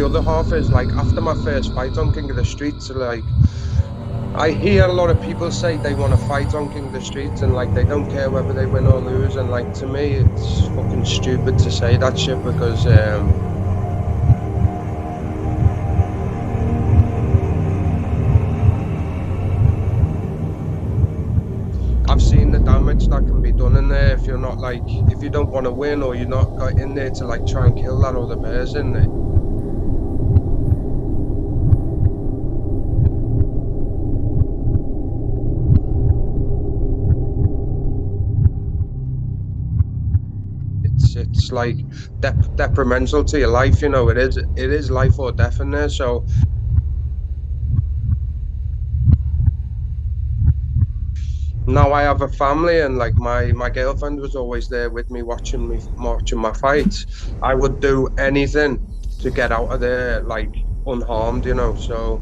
the other half is like after my first fight on King of the Streets, like I hear a lot of people say they want to fight on King of the Streets and like they don't care whether they win or lose. And like to me, it's fucking stupid to say that shit because I've seen the damage that can be done in there if you're not like if you don't want to win or you're not got in there to like try and kill that other person. It's like detrimental to your life. You know, it is life or death in there. So now I have a family, and like my girlfriend was always there with me, watching my fights. I would do anything to get out of there like unharmed. You know, so.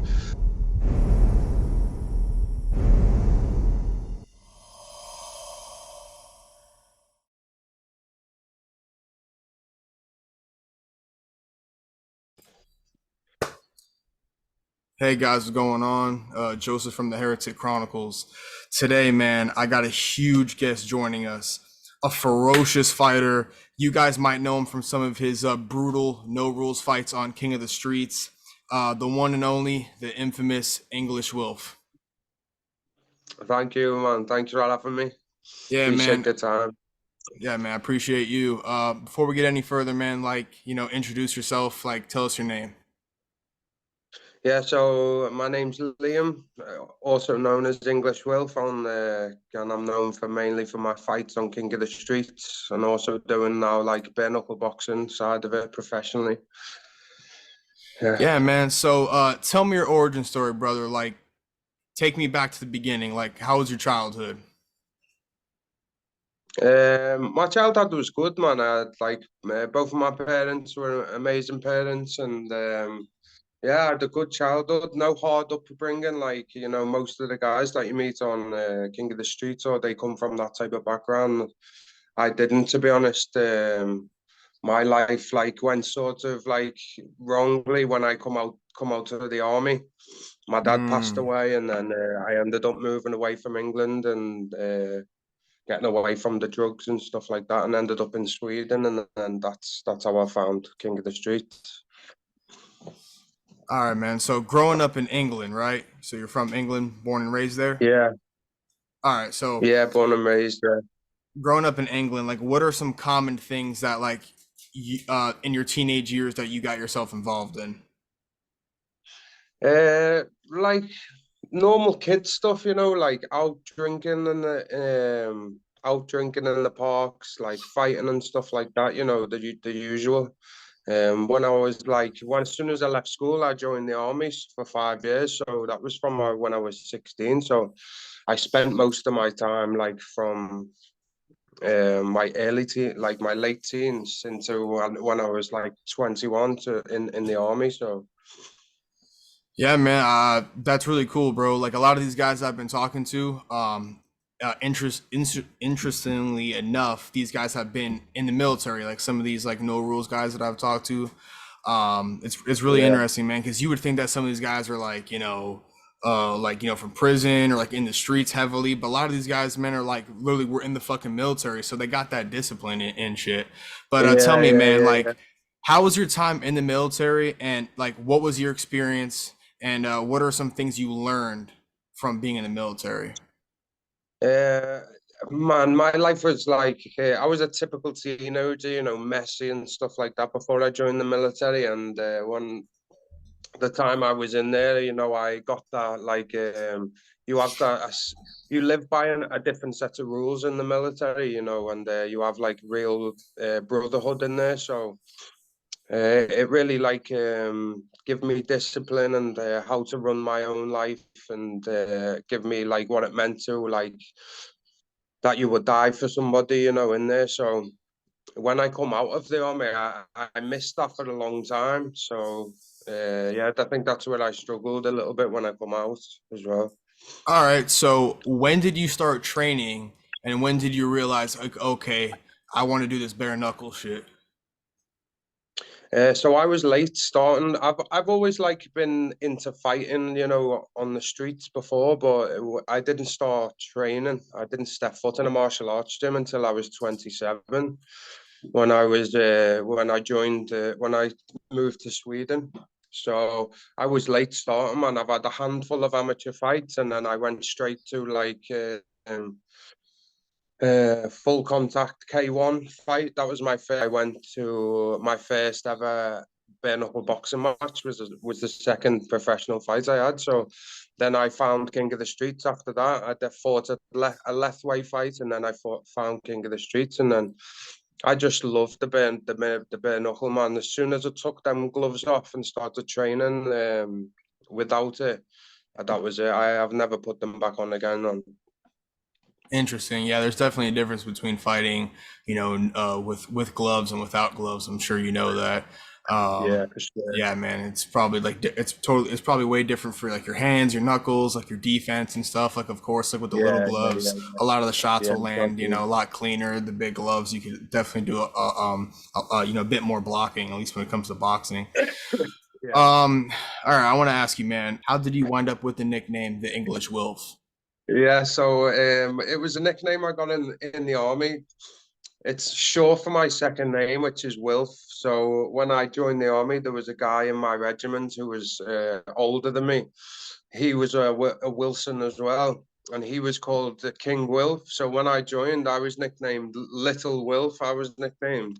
Hey guys, what's going on? Joseph from the Heretic Chronicles. Today, man, I got a huge guest joining us, a ferocious fighter. You guys might know him from some of his brutal, no rules fights on King of the Streets. The one and only, the infamous English Wilf. Thank you, man. Thanks for having me. Yeah, Appreciate man. the time. Yeah, man. I appreciate you. Before we get any further, man, introduce yourself. Like, tell us your name. Yeah, so my name's Liam, also known as English Wilf, and I'm known for mainly for my fights on King of the Streets, and also doing now like bare knuckle boxing side of it professionally. Yeah. Yeah, man. So, tell me your origin story, brother. Like, take me back to the beginning. Like, how was your childhood? My childhood was good, man. I had, like both of my parents were amazing parents, and yeah, I had a good childhood. No hard upbringing, like most of the guys that you meet on King of the Streets, or they come from that type of background. I didn't, to be honest. My life like went sort of like wrongly when I come out of the army. My dad passed Mm. away, and then I ended up moving away from England and getting away from the drugs and stuff like that, and ended up in Sweden, and then that's how I found King of the Streets. All right, man. So growing up in England, right? So you're from England, born and raised there? Yeah, All right. So yeah, born and raised there. growing up in England, like what are some common things that in your teenage years that you got yourself involved in? Like normal kid stuff, like out drinking in the parks, like fighting and stuff like that, the usual. When I was like, as soon as I left school, I joined the army for 5 years. So that was from when I was 16. So I spent most of my time like from my late teens into when I was like 21 to in the army. So Yeah, man. That's really cool, bro. Like a lot of these guys I've been talking to, interestingly enough, these guys have been in the military. Like some of these like no rules guys that I've talked to, it's really yeah, interesting, man. Because you would think that some of these guys are from prison or like in the streets heavily, but a lot of these guys, man, are like literally were in the fucking military, so they got that discipline and shit. But tell yeah, me, yeah, man, yeah, yeah. like, how was your time in the military, and like, what was your experience? And what are some things you learned from being in the military? Uh, Man, my life was like I was a typical teenager, messy and stuff like that before I joined the military. And when the time I was in there, I got that like you have you live by a different set of rules in the military, and you have like real brotherhood in there. So it really like give me discipline and how to run my own life, and give me like what it meant to like that you would die for somebody, in there. So when I come out of the army, I missed that for a long time. So yeah, I think that's where I struggled a little bit when I come out as well. All right, so when did you start training, and when did you realize, like, okay, I want to do this bare knuckle shit? So I was late starting. I've always like been into fighting, you know, on the streets before, but I didn't start training. I didn't step foot in a martial arts gym until I was 27. When I moved to Sweden. So I was late starting, and I've had a handful of amateur fights, and then I went straight to like full contact K1 fight. That was my first. I went to my first ever bare knuckle boxing match. Was the second professional fight I had. So then I found King of the Streets after that. I fought a Lethway fight, and then found King of the Streets, and then I just loved the bare knuckle, man. As soon as I took them gloves off and started training, without it, that was it. I have never put them back on again. On. Interesting. Yeah, there's definitely a difference between fighting, with gloves and without gloves. I'm sure you know that. Yeah, for sure. Yeah, man, it's probably like it's probably way different for like your hands, your knuckles, like your defense and stuff. Like, of course, like with the little Yeah, yeah, gloves, yeah, a lot of the shots yeah, will land, exactly. a lot cleaner. The big gloves, you could definitely do a bit more blocking, at least when it comes to boxing. Yeah. All right, I want to ask you, man, how did you wind up with the nickname the English Wilf? Yeah, so it was a nickname I got in the army. It's short for my second name, which is Wilf. So when I joined the army, there was a guy in my regiment who was older than me. He was a Wilson as well, and he was called the King Wilf. So when I joined, I was nicknamed Little Wilf. I was nicknamed.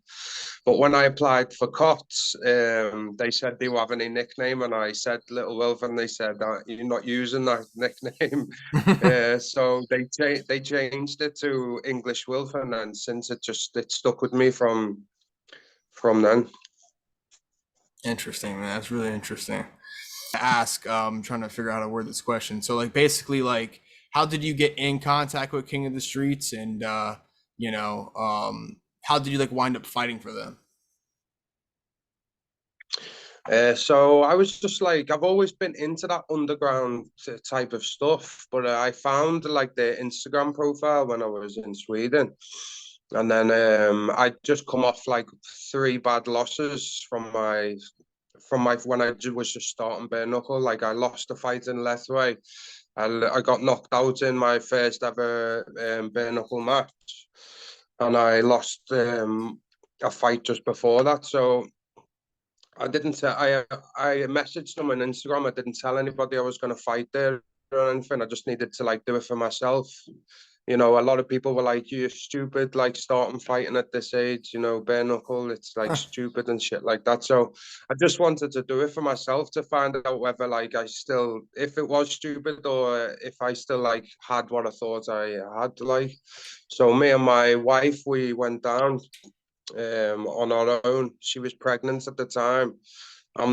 But when I applied for COTS, they said, "Do you have any nickname?" And I said Little Wilf, and they said, "You're not using that nickname." So they changed it to English Wilf, and then since it stuck with me from then. Interesting, man. That's really interesting. Ask, trying to figure out how to word this question. So, like, basically, like, how did you get in contact with King of the Streets, and how did you like wind up fighting for them? So I was just like, I've always been into that underground type of stuff, but I found like the Instagram profile when I was in Sweden. And then I just come off like three bad losses from my when was just starting bare knuckle. Like I lost a fight in Lethway. I got knocked out in my first ever bare knuckle match, and I lost a fight just before that. So I didn't tell. I messaged them on Instagram. I didn't tell anybody I was going to fight there or anything. I just needed to like do it for myself. You know, a lot of people were like, "You're stupid, like starting fighting at this age." You know, bare knuckle, it's like stupid and shit like that. So I just wanted to do it for myself to find out whether like if it was stupid or if I still like had what I thought I had. Like, so me and my wife, we went down on our own. She was pregnant at the time. I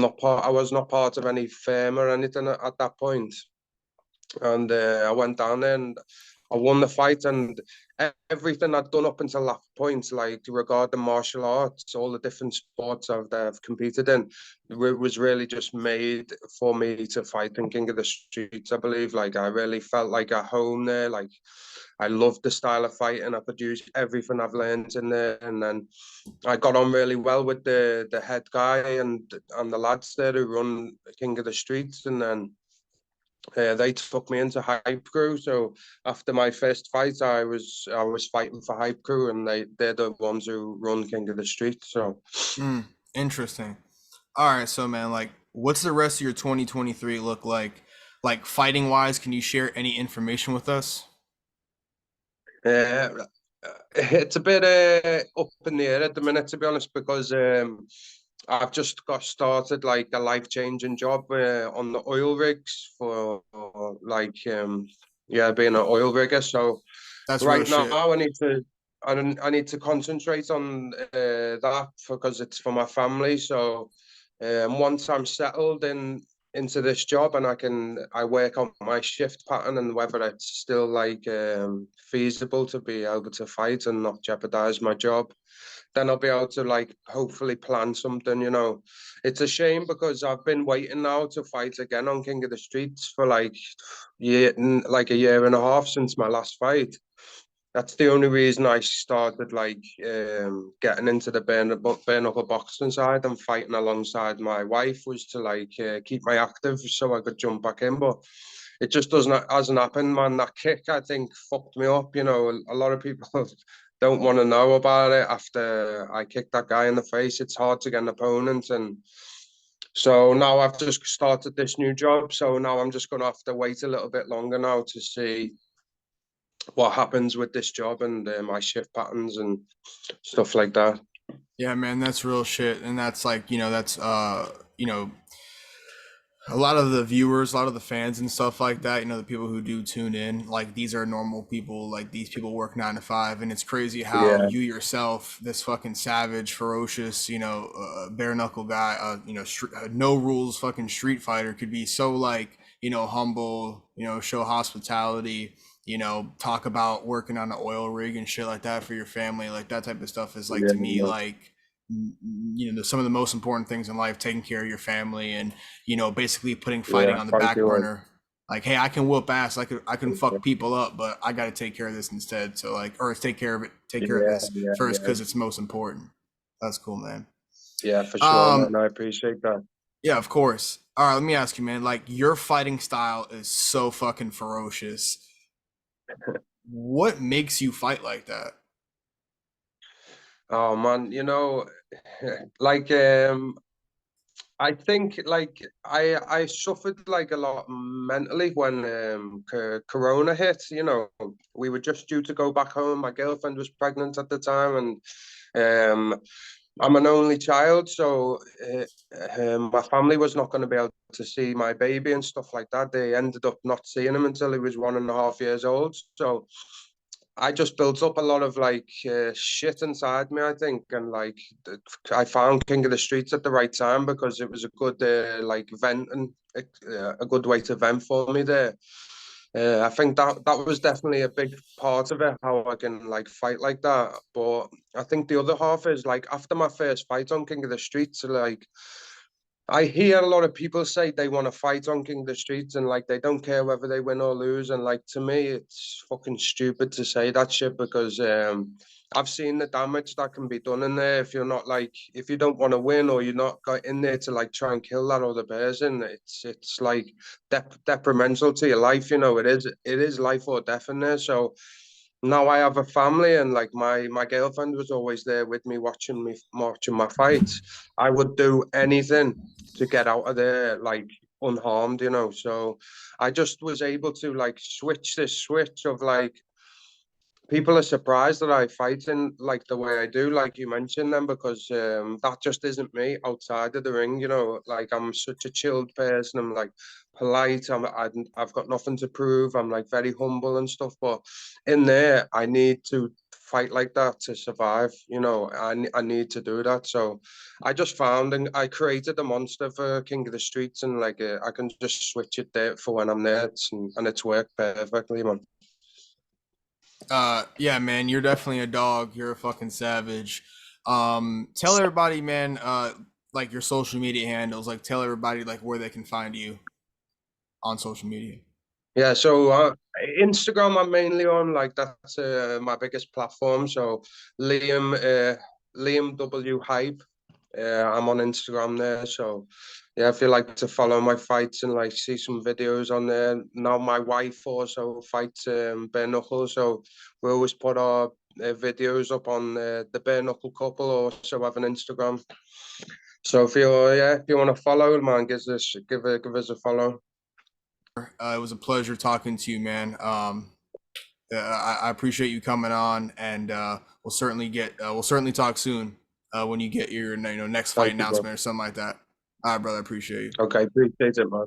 was not part of any firm or anything at that point. And I went down there and I won the fight, and everything I'd done up until that point, like regarding martial arts, all the different sports I've competed in, was really just made for me to fight in King of the Streets. I believe, like I really felt like at home there. Like I loved the style of fighting. I could use everything I've learned in there, and then I got on really well with the head guy and the lads there who run King of the Streets, and then they took me into Hype Crew. So after my first fight, I was fighting for Hype Crew, and they're the ones who run King of the Street. So Interesting. All right, so man, like, what's the rest of your 2023 look like? Like fighting wise, can you share any information with us? uh, it's a bit up in the air at the minute, to be honest, because I've just got started like a life-changing job on the oil rigs for like yeah, being an oil rigger. So That's real right now shit. I need to concentrate on that because it's for my family. So once I'm settled into this job and I work on my shift pattern and whether it's still like feasible to be able to fight and not jeopardize my job, then I'll be able to like hopefully plan something, you know. It's a shame because I've been waiting now to fight again on King of the Streets for like a year and a half since my last fight. that's the only reason I started like getting into the bare knuckle boxing side and fighting alongside my wife, was to like keep my active so I could jump back in. But it just hasn't happened, man. That kick, I think, fucked me up. You know, a lot of people don't want to know about it after I kicked that guy in the face. It's hard to get an opponent, and so now I've just started this new job. So now I'm just gonna have to wait a little bit longer now to see what happens with this job and my shift patterns and stuff like that. Yeah, man, that's real shit. And that's like, that's a lot of the viewers, a lot of the fans and stuff like that, the people who do tune in, like these are normal people, like these people work 9 to 5, and it's crazy how Yeah, you yourself, this fucking savage, ferocious, bare knuckle guy, no rules fucking street fighter could be so like, humble, show hospitality, talk about working on an oil rig and shit like that for your family. Like that type of stuff is like, yeah, to me, like, some of the most important things in life, taking care of your family and basically putting fighting yeah. on the Thank back you, man. burner. Like, hey, I can whoop ass, I can fuck people up, but I got to take care of this instead. So like, or take care of Yeah, this yeah, first yeah, because it's most important. That's cool, man. yeah, for sure, um man. I appreciate that. yeah, of course. All right, let me ask you, man, like your fighting style is so fucking ferocious. What makes you fight like that? Oh man, like I think like I suffered like a lot mentally when Corona hit. You know, we were just due to go back home. My girlfriend was pregnant at the time, and I'm an only child, so my family was not going to be able to see my baby and stuff like that. They ended up not seeing him until he was 1.5 years old. So I just built up a lot of like shit inside me, I think, and like I found King of the Streets at the right time because it was a good like vent and a good way to vent for me there. I think that was definitely a big part of it, how I can like fight like that. But I think the other half is like after my first fight on King of the Streets, like I hear a lot of people say they want to fight on King of the Streets and like they don't care whether they win or lose. And like to me, it's fucking stupid to say that shit because I've seen the damage that can be done in there if you're not like if you don't want to win or you're not got in there to like try and kill that other person. It's like detrimental to your life. You know, it is life or death in there. So now I have a family and like my girlfriend was always there with me watching my fights. I would do anything to get out of there like unharmed, you know. So I just was able to like switch this switch of like people are surprised that I fight in like the way I do, like you mentioned them, because that just isn't me outside of the ring, you know. Like I'm such a chilled person. I'm like polite. I've got nothing to prove. I'm like very humble and stuff. But in there, I need to fight like that to survive. You know, I need to do that. So I just found and I created a monster for King of the Streets, and like I can just switch it there for when I'm there, and it's worked perfectly, man. Yeah, man, you're definitely a dog. You're a fucking savage. Tell everybody, man, like your social media handles, like tell everybody like where they can find you on social media. Yeah, so Instagram I'm mainly on, like that's my biggest platform. So Liam Liam W Hype, I'm on Instagram there. So yeah, if you like to follow my fights and like see some videos on there. Now my wife also fights bare knuckle, so we always put our videos up on the bare knuckle couple also have an Instagram. So if you want to follow, man, give us a follow. It was a pleasure talking to you, man. I appreciate you coming on, and we'll certainly talk soon when you get your next fight Thank you, bro. announcement or something like that. All right, brother, I appreciate you. Okay, appreciate it, man.